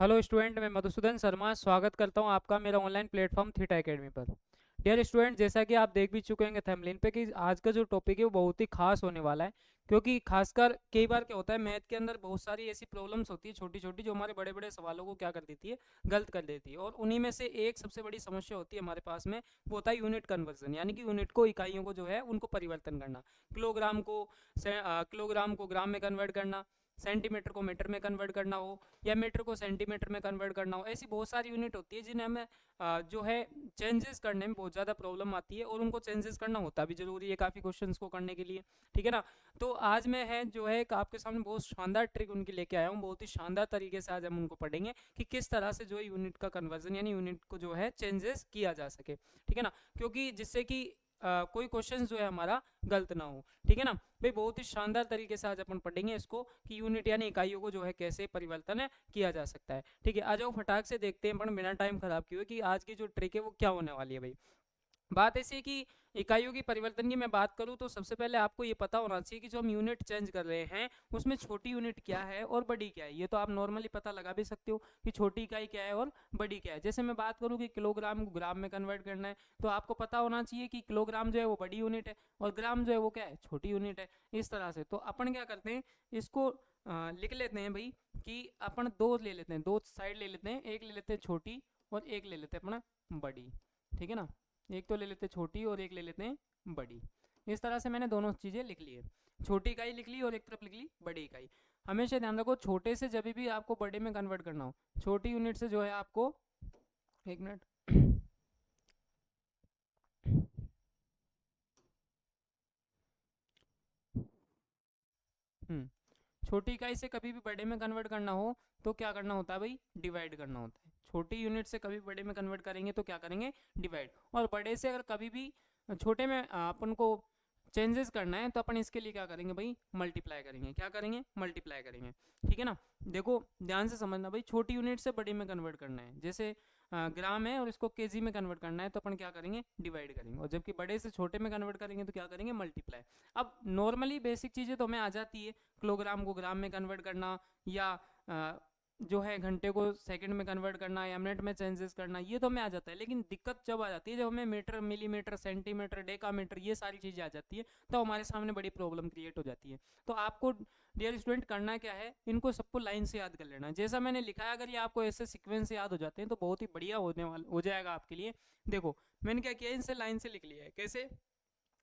Hello student, मैं मधुसूदन शर्मा स्वागत करता हूं आपका मेरा ऑनलाइन प्लेटफॉर्म थीटा एकेडमी पर। डियर स्टूडेंट, जैसा कि आप देख भी चुके होंगे थंबनेल पे कि आज का जो टॉपिक है वो बहुत ही खास होने वाला है। क्योंकि खासकर कई बार क्या होता है, मैथ के अंदर बहुत सारी ऐसी प्रॉब्लम्स होती है छोटी छोटी, जो हमारे बड़े बड़े सवालों को क्या कर देती है, गलत कर देती है। और उन्हीं में से एक सबसे बड़ी समस्या होती है हमारे पास में, वो होता है यूनिट कन्वर्जन, यानी कि यूनिट को, इकाइयों को जो है उनको परिवर्तन करना। किलोग्राम को किलोग्राम को ग्राम में कन्वर्ट करना, सेंटीमीटर को मीटर में कन्वर्ट करना हो, या मीटर को सेंटीमीटर में कन्वर्ट करना हो। ऐसी बहुत सारी यूनिट होती है जिन्हें हमें जो है चेंजेस करने में बहुत ज़्यादा प्रॉब्लम आती है, और उनको चेंजेस करना होता भी जरूरी है काफ़ी क्वेश्चंस को करने के लिए। ठीक है ना। तो आज मैं है जो है एक आपके सामने बहुत शानदार ट्रिक उनकी लेके आया हूँ। बहुत ही शानदार तरीके से आज हम उनको पढ़ेंगे कि किस तरह से जो है यूनिट का कन्वर्जन, यानी यूनिट को जो है चेंजेस किया जा सके। ठीक है ना। क्योंकि जिससे कि कोई क्वेश्चन जो है हमारा गलत ना हो। ठीक है ना भाई, बहुत ही शानदार तरीके से आज अपन पढ़ेंगे इसको कि यूनिट यानी इकाइयों को जो है कैसे परिवर्तन है किया जा सकता है। ठीक है, आ जाओ फटाक से देखते हैं, पर बिना टाइम खराब किए कि आज की जो ट्रिक है वो क्या होने वाली है भाई। बात ऐसी है कि इकाइयों की परिवर्तन की मैं बात करूं तो सबसे पहले आपको ये पता होना चाहिए कि जो हम यूनिट चेंज कर रहे हैं उसमें छोटी यूनिट क्या है और बड़ी क्या है। ये तो आप नॉर्मली पता लगा भी सकते हो कि छोटी इकाई क्या है और बड़ी क्या है। जैसे मैं बात करूं कि किलोग्राम को ग्राम में कन्वर्ट करना है, तो आपको पता होना चाहिए कि किलोग्राम जो है वो बड़ी यूनिट है और ग्राम जो है वो क्या है, छोटी यूनिट है। इस तरह से तो अपन क्या करते हैं, इसको लिख लेते हैं भाई कि अपन दो ले लेते हैं, दो साइड ले लेते हैं, एक ले लेते हैं छोटी और एक ले लेते हैं अपना बड़ी। ठीक है ना। एक तो ले लेते हैं छोटी और एक ले लेते हैं बड़ी। इस तरह से मैंने दोनों चीज़ें लिख ली है, छोटी इकाई लिख ली और एक तरफ लिख ली बड़ी इकाई। हमेशा ध्यान रखो, छोटे से जब भी आपको बड़े में कन्वर्ट करना हो, छोटी यूनिट से जो है आपको, एक मिनट। छोटी इकाई से कभी भी बड़े में कन्वर्ट करना हो तो क्या करना होता है भाई, डिवाइड करना होता है। छोटी यूनिट से कभी बड़े में कन्वर्ट करेंगे तो क्या करेंगे, डिवाइड। और बड़े से अगर कभी भी छोटे में अपन को चेंजेस करना है तो अपन इसके लिए क्या करेंगे भाई, मल्टीप्लाई करेंगे। क्या करेंगे, मल्टीप्लाई करेंगे। ठीक है ना। देखो ध्यान से समझना भाई, छोटी यूनिट से बड़ी में कन्वर्ट करना है, जैसे ग्राम है और इसको केजी में कन्वर्ट करना है तो अपन क्या करेंगे, डिवाइड करेंगे। और जबकि बड़े से छोटे में कन्वर्ट करेंगे तो क्या करेंगे, मल्टीप्लाई। अब नॉर्मली बेसिक चीज़ें तो हमें आ जाती है, किलोग्राम को ग्राम में कन्वर्ट करना, या जो है घंटे को सेकंड में कन्वर्ट करना, या मिनट में चेंजेस करना, ये तो हमें आ जाता है। लेकिन दिक्कत जब आ जाती है, जब हमें मीटर, मिलीमीटर, सेंटीमीटर, डेकामीटर, ये सारी चीज़ें आ जाती है, तो हमारे सामने बड़ी प्रॉब्लम क्रिएट हो जाती है। तो आपको डियर स्टूडेंट करना क्या है, इनको सबको लाइन से याद कर लेना जैसा मैंने लिखा है। अगर ये आपको ऐसे सीक्वेंस से याद हो जाते हैं तो बहुत ही बढ़िया होने वाला हो जाएगा आपके लिए। देखो मैंने क्या किया, इनसे लाइन से लिख लिया है। कैसे,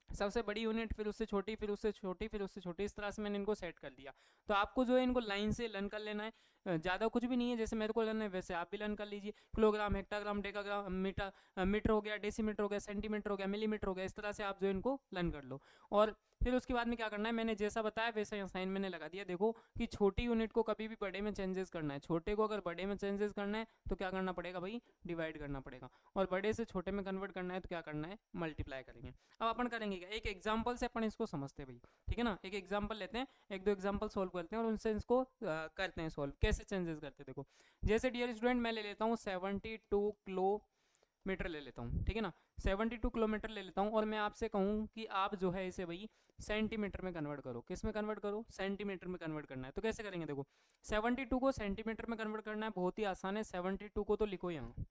सबसे बड़ी यूनिट, फिर उससे छोटी, फिर उससे छोटी, फिर उससे छोटी, इस तरह से मैंने इनको सेट कर दिया। तो आपको जो है इनको लाइन से लर्न कर लेना है। ज़्यादा कुछ भी नहीं है, जैसे मेरे को लर्न है वैसे आप भी लर्न कर लीजिए। Kilogram, hectogram, decagram, metre, metre हो गया, डेसीमीटर हो गया, सेंटीमीटर हो गया, मिलीमीटर हो गया, इस तरह से आप जो इनको लर्न कर लो। और फिर उसके बाद में क्या करना है, मैंने जैसा बताया वैसा यहाँ साइन मैंने लगा दिया। देखो कि छोटी यूनिट को कभी भी बड़े में चेंजेस करना है, छोटे को अगर बड़े में चेंजेस करना है तो क्या करना पड़ेगा भाई, डिवाइड करना पड़ेगा। और बड़े से छोटे में कन्वर्ट करना है तो क्या करना है, मल्टीप्लाई करेंगे। अब अपन करेंगे क्या, एक एग्जाम्पल से अपन इसको समझते हैं भाई। ठीक है ना, एक एग्जाम्पल लेते हैं, एक दो एग्जाम्पल सोल्व करते हैं और उनसे इसको करते हैं सोल्व, कैसे चेंजेस करते हैं। देखो जैसे डियर स्टूडेंट मैं ले लेता हूँ 72 किलोमीटर ले लेता हूँ। ठीक है ना, 72 किलोमीटर ले लेता हूँ और मैं आपसे कहूँ कि आप जो है इसे भाई सेंटीमीटर में कन्वर्ट करो। किस में कन्वर्ट करो, सेंटीमीटर में कन्वर्ट करना है। तो कैसे करेंगे, देखो 72 को सेंटीमीटर में कन्वर्ट करना है, बहुत ही आसान है। 72 को तो लिखो यहाँ,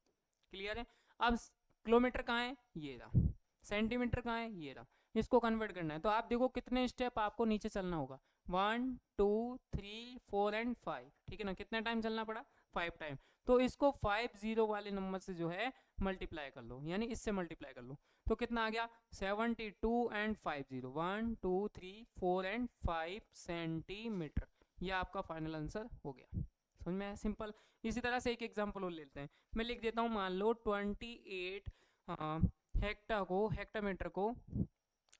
क्लियर है। अब किलोमीटर कहाँ है, ये रहा। सेंटीमीटर कहाँ है, ये रहा। इसको कन्वर्ट करना है तो आप देखो कितने स्टेप आपको नीचे चलना होगा, 1 2 3 4 एंड 5। ठीक है ना, कितना टाइम चलना पड़ा, 5 टाइम। तो इसको 50 वाले नंबर से जो है मल्टीप्लाई कर लो, यानी इससे मल्टीप्लाई कर लो। तो कितना आ गया, 72 एंड 50, 1 2 3 4 एंड 5 सेंटीमीटर। यह आपका फाइनल आंसर हो गया। समझ में आया, सिंपल। इसी तरह से एक एग्जाम्पल और लेते हैं। मैं लिख देता हूँ, मान लो 28 हेक्टामीटर को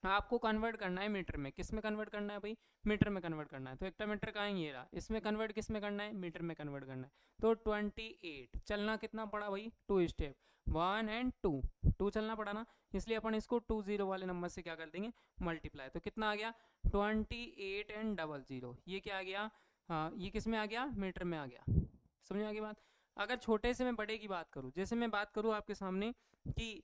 आपको कन्वर्ट करना है मीटर में। किस में कन्वर्ट करना है भाई, मीटर में कन्वर्ट करना है। तो हेक्टामीटर का है ये रहा, इसमें कन्वर्ट किस में करना है, मीटर में कन्वर्ट करना है। तो 28 चलना कितना पड़ा भाई, 2 स्टेप, 1 एंड 2 चलना पड़ा ना। इसलिए अपन इसको 20 वाले नंबर से क्या कर देंगे, मल्टीप्लाई। तो कितना आ गया, 28 एंड 00, ये क्या आ गया, ये किस में आ गया, मीटर में आ गया। समझ में आ गई बात। अगर छोटे से मैं बड़े की बात करूं, जैसे मैं बात करूं आपके सामने कि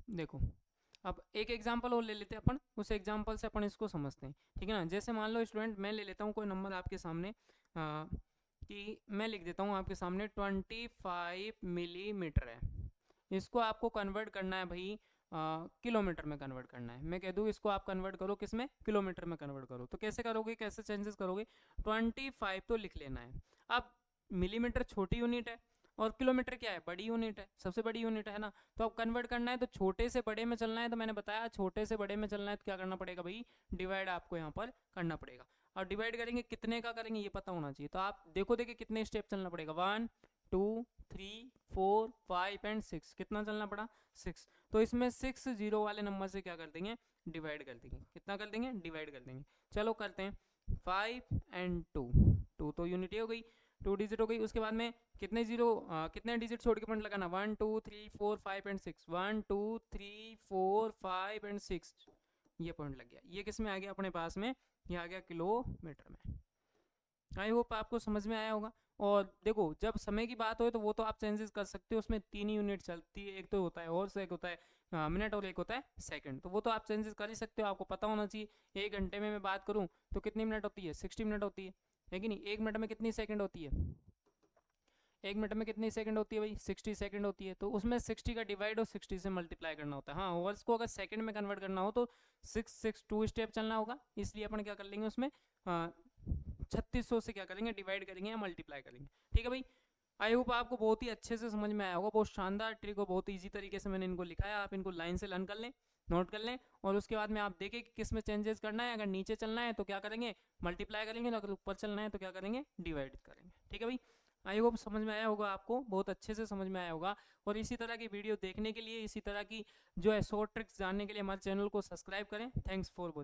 देखो अब एक एग्जांपल और ले लेते हैं अपन, उस एग्जांपल से अपन इसको समझते हैं, ठीक है ना। जैसे मान लो स्टूडेंट मैं ले लेता हूँ कोई नंबर आपके सामने, कि मैं लिख देता हूँ आपके सामने 25 मिलीमीटर है। इसको आपको कन्वर्ट करना है भाई किलोमीटर में कन्वर्ट करना है। मैं कह दूँ इसको आप कन्वर्ट करो किस में, किलोमीटर में कन्वर्ट करो। तो कैसे करोगे, कैसे चेंजेस करोगे, 25 तो लिख लेना है। अब मिलीमीटर छोटी यूनिट है और किलोमीटर क्या है, बड़ी यूनिट है, सबसे बड़ी यूनिट है ना। तो अब कन्वर्ट करना है तो छोटे से बड़े में चलना है, तो मैंने बताया छोटे से बड़े में चलना है तो क्या करना पड़ेगा भाई, डिवाइड आपको यहाँ पर करना पड़ेगा। और डिवाइड करेंगे कितने का करेंगे ये पता होना चाहिए। तो आप देखो देखिए कितने स्टेप चलना पड़ेगा, 1 2 3 4 5 एंड 6, कितना चलना पड़ा 6। तो इसमें 6 जीरो वाले नंबर से क्या कर देंगे, डिवाइड कर देंगे। कितना कर देंगे, डिवाइड कर देंगे। चलो करते हैं, 5 एंड 2, 2 तो यूनिट हो गई, 2 डिजिट हो गई। उसके बाद में कितने जीरो कितने डिजिट छोड़ के पॉइंट लगाना, 1 2 3 4 5 एंड 6, 1 2 3 4 5 एंड 6, ये पॉइंट लग गया। ये किस में आ गया अपने पास में, ये आ गया किलोमीटर में। आई होप आपको समझ में आया होगा। और देखो जब समय की बात हो तो वो तो आप चेंजेस कर सकते हो, उसमें 3 ही यूनिट चलती है, एक तो होता है और एक होता है मिनट और एक होता है सेकंड। तो वो तो आप चेंजेस कर ही सकते हो, आपको पता होना चाहिए। 1 घंटे में मैं बात करूं तो कितनी मिनट होती है, 60 मिनट होती है कि नहीं। 1 मिनट में कितनी सेकंड होती है, 1 मिनट में कितनी सेकंड होती है भाई, 60 सेकंड होती है। तो उसमें 60 का डिवाइड और 60 से मल्टीप्लाई करना होता है। हाँ, ओवर्स को अगर सेकंड में कन्वर्ट करना हो तो 6 स्टेप चलना होगा, इसलिए अपन क्या कर लेंगे उसमें 3600 से क्या करेंगे, डिवाइड करेंगे या मल्टीप्लाई करेंगे। ठीक है भाई, आई होप आपको बहुत ही अच्छे से समझ में आया होगा। बहुत शानदार ट्रिक और बहुत ईजी तरीके से मैंने इनको लिखाया, आप इनको लाइन से लर्न कर लें, नोट कर लें। और उसके बाद में आप देखें कि किस में चेंजेस करना है। अगर नीचे चलना है तो क्या करेंगे, मल्टीप्लाई करेंगे, अगर ऊपर चलना है तो क्या करेंगे, डिवाइड करेंगे। ठीक है भाई, आई होप समझ में आया होगा, आपको बहुत अच्छे से समझ में आया होगा। और इसी तरह की वीडियो देखने के लिए, इसी तरह की जो है शॉर्ट ट्रिक्स जानने के लिए हमारे चैनल को सब्सक्राइब करें। Thanks for watching.